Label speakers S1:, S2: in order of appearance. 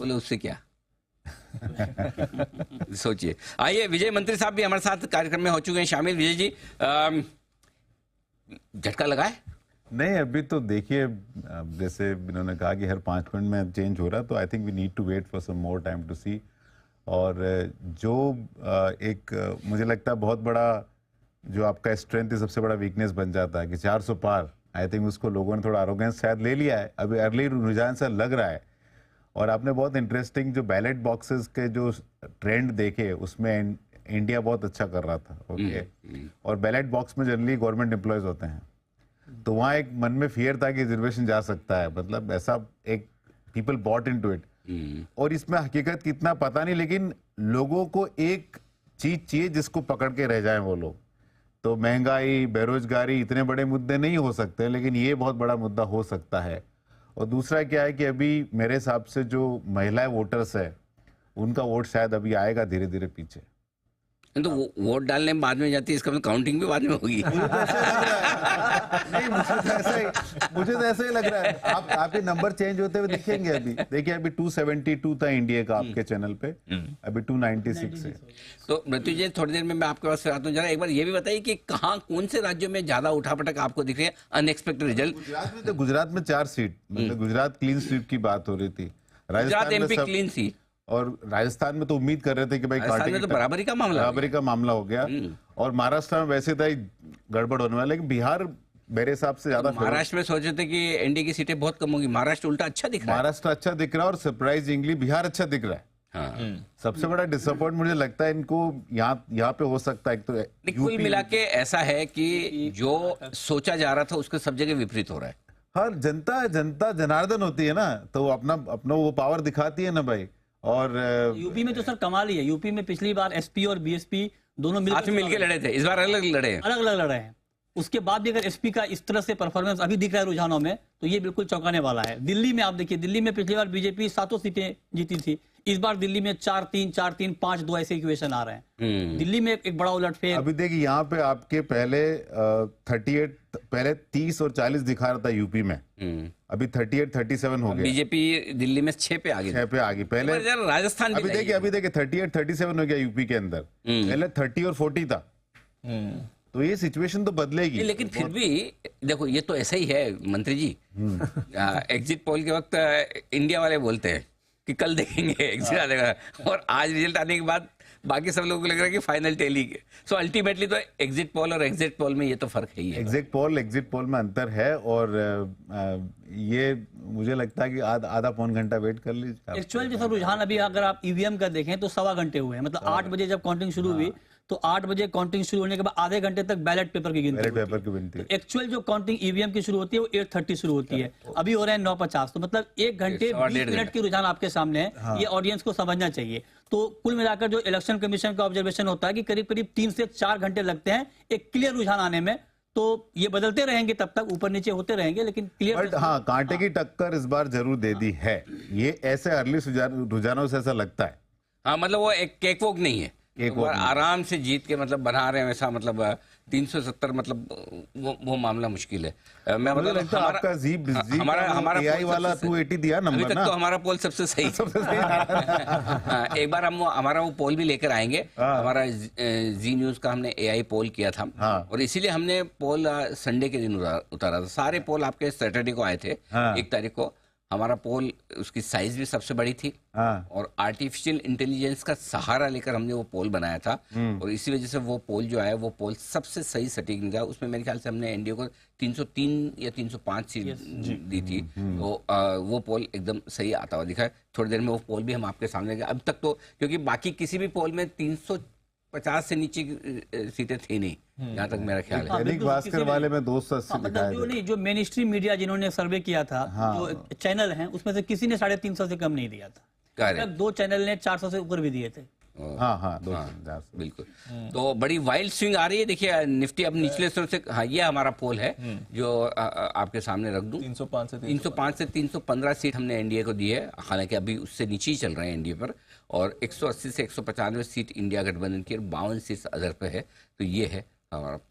S1: बोले उससे क्या। सोचिए। आइए, विजय मंत्री साहब भी हमारे साथ कार्यक्रम में हो चुके हैं शामिल। विजय जी, झटका लगा है?
S2: नहीं, अभी तो देखिए, जैसे इन्होंने कहा कि हर 5 मिनट में चेंज हो रहा है, तो I think we need to wait for some more time to see. और जो मुझे लगता है बहुत बड़ा जो आपका स्ट्रेंथ है, सबसे बड़ा वीकनेस बन जाता है कि 400 पार, आई थिंक उसको लोगों ने थोड़ा एरोगेंस शायद ले लिया है, अभी अर्ली रुझान सा लग रहा है। और आपने बहुत इंटरेस्टिंग जो बैलेट बॉक्सेस के जो ट्रेंड देखे, उसमें इंडिया बहुत अच्छा कर रहा था। ओके, और बैलेट बॉक्स में जनरली गवर्नमेंट एम्प्लॉयज होते हैं, तो वहाँ एक मन में फियर था कि रिजर्वेशन जा सकता है, मतलब ऐसा एक पीपल बॉट इनटू इट। और इसमें हकीकत कितना पता नहीं, लेकिन लोगों को एक चीज चाहिए जिसको पकड़ के रह जाए वो लोग। तो महंगाई, बेरोजगारी इतने बड़े मुद्दे नहीं हो सकते, लेकिन ये बहुत बड़ा मुद्दा हो सकता है। और दूसरा क्या है कि अभी मेरे हिसाब से जो महिला वोटर्स है, उनका वोट शायद अभी आएगा धीरे धीरे पीछे।
S1: तो वोट डालने में बाद में जाती है, इसका मतलब काउंटिंग भी बाद में होगी।
S2: मुझे तो ऐसा ही लग रहा है। आपके नंबर चेंज होते हुए दिखेंगे। अभी देखिए, अभी 272 था इंडिया का आपके चैनल पे, अभी 296 है।
S1: तो मृत्यु जी, थोड़ी देर में मैं आपके पास फिर आता हूँ। जरा एक बार ये भी बताइए कि कहाँ, कौन से राज्यों में ज्यादा उठापटक आपको दिख रही है, अनएक्सपेक्टेड रिजल्ट?
S2: गुजरात में 4 सीट, मतलब गुजरात क्लीन स्वीप की बात हो रही थी।
S1: गुजरात एमपी क्लीन सी,
S2: और राजस्थान में तो उम्मीद कर रहे थे कि भाई
S1: तो बराबरी का मामला
S2: हो गया। और महाराष्ट्र में वैसे था गड़बड़ होने वाला, लेकिन बिहार मेरे हिसाब से ज्यादा।
S1: महाराष्ट्र में सोचे थे कि एनडीए की सीटें बहुत कम होगी, महाराष्ट्र उल्टा अच्छा दिख रहा है।
S2: महाराष्ट्र अच्छा दिख रहा है और सरप्राइजिंगली बिहार अच्छा दिख रहा है।
S1: हाँ।
S2: सबसे बड़ा डिसअपॉइंट मुझे लगता है इनको यहाँ पे हो सकता है। तो
S1: कुल मिला के ऐसा है कि जो सोचा जा रहा था उसके सब जगह विपरीत हो रहा है।
S2: हर जनता जनार्दन होती है ना, तो अपना वो पावर दिखाती है ना भाई। और
S3: यूपी में तो सर कमाल ही है। यूपी में पिछली बार एसपी और बीएसपी दोनों
S1: मिलकर लड़े थे, इस बार अलग लड़े हैं। उसके बाद भी अगर एसपी का इस तरह से परफॉर्मेंस अभी दिख रहा है रुझानों में, तो ये बिल्कुल चौंकाने वाला है। दिल्ली में आप देखिए, दिल्ली में पिछली बार बीजेपी 7 सीटें जीती थी, इस बार दिल्ली में 4-3, 4-3, 5-2 ऐसे इक्वेशन आ रहे हैं। दिल्ली में एक बड़ा उलटफेर।
S2: अभी देखिए, यहाँ पे आपके पहले 30 और 40 दिखा रहा था यूपी में, अभी 38-37 हो गया।
S1: बीजेपी दिल्ली में 6 पे आ गई।
S2: पहले
S1: राजस्थान
S2: अभी देखिए 38-37 हो गया यूपी के अंदर, पहले 30 और 40 था। तो ये सिचुएशन तो बदलेगी।
S1: लेकिन फिर भी देखो, ये तो ऐसा ही है मंत्री जी। एग्जिट पोल के वक्त इंडिया वाले बोलते हैं कि कल देखेंगे एग्जिट आएगा, और आज रिजल्ट आने के बाद बाकी सब लोगों को लग रहा है कि फाइनल टेली। सो अल्टीमेटली तो एग्जिट पोल और एग्जिट पोल में ये तो फर्क है ही है।
S2: एग्जिट पोल में अंतर है। और ये मुझे लगता है कि आधा पौन घंटा वेट कर लीजिए।
S3: एक्चुअल जैसा रुझान अभी अगर आप ईवीएम का देखें तो 1.25 घंटे हुए हैं। मतलब 8 बजे जब काउंटिंग शुरू हुई, तो 8 बजे काउंटिंग शुरू होने के बाद आधे घंटे तक बैलेट पेपर की गिनती। एक्चुअल जो काउंटिंग ईवीएम की शुरू होती है वो 8:30 शुरू होती है, अभी हो रहे हैं 9:50। तो मतलब 1 घंटे 20 मिनट की रुझान आपके सामने है। ये ऑडियंस को समझना चाहिए। तो कुल मिलाकर जो इलेक्शन कमीशन का ऑब्जर्वेशन होता है कि करीब करीब 3 से 4 घंटे लगते हैं एक क्लियर रुझान आने में। तो ये बदलते रहेंगे, तब तक ऊपर नीचे होते रहेंगे, लेकिन क्लियर।
S2: हाँ, कांटे की टक्कर इस बार जरूर दे दी है। ये ऐसे अर्ली रुझानों से ऐसा लगता है।
S1: हाँ, मतलब वो एक केक वॉक नहीं है, एक बार आराम से जीत के मतलब बना रहे हैं वैसा। मतलब 370, मतलब वो मामला मुश्किल है। मैं मतलब
S2: हमारा एआई वाला 280 दिया नंबर
S1: अभी तक तो हमारा पोल सबसे सही। एक बार हम हमारा वो पोल भी लेकर आएंगे। हमारा जी न्यूज का हमने एआई पोल किया था, और इसीलिए हमने पोल संडे के दिन उतारा था। सारे पोल आपके सैटरडे को आए थे, 1 तारीख को। हमारा पोल, उसकी साइज भी सबसे बड़ी थी, और आर्टिफिशियल इंटेलिजेंस का सहारा लेकर हमने वो पोल बनाया था। और इसी वजह से वो पोल जो है, वो पोल सबसे सही सटीक निकला। उसमें मेरे ख्याल से हमने एनडीए को 303 या 305 सीट दी थी। तो वो पोल एकदम सही आता हुआ दिखा है। थोड़ी देर में वो पोल भी हम आपके सामने। अब तक तो, क्योंकि बाकी किसी भी पोल में 350 से नीचे की सीटें थी नहीं, जहाँ तक मेरा ख्याल है।
S2: दैनिक भास्कर वाले में 280 दिखाया
S3: जो नहीं, जो मेन स्ट्रीम मीडिया जिन्होंने सर्वे किया था, जो चैनल हैं, उसमें से किसी ने 350 से कम नहीं दिया था। 2 चैनल ने 400 से ऊपर भी दिए थे।
S1: बिल्कुल। तो बड़ी वाइल्ड स्विंग आ रही है। देखिए, निफ्टी अब निचले स्तर से, हाँ, ये हमारा पोल है जो आपके सामने रख दूं। 305 से 315 सीट हमने एनडीए को दी है। हालांकि अभी उससे नीचे ही चल रहे हैं एनडीए पर। और 180 से 195 सीट इंडिया गठबंधन की, और 52 सीट अदर पे है। तो ये है हमारा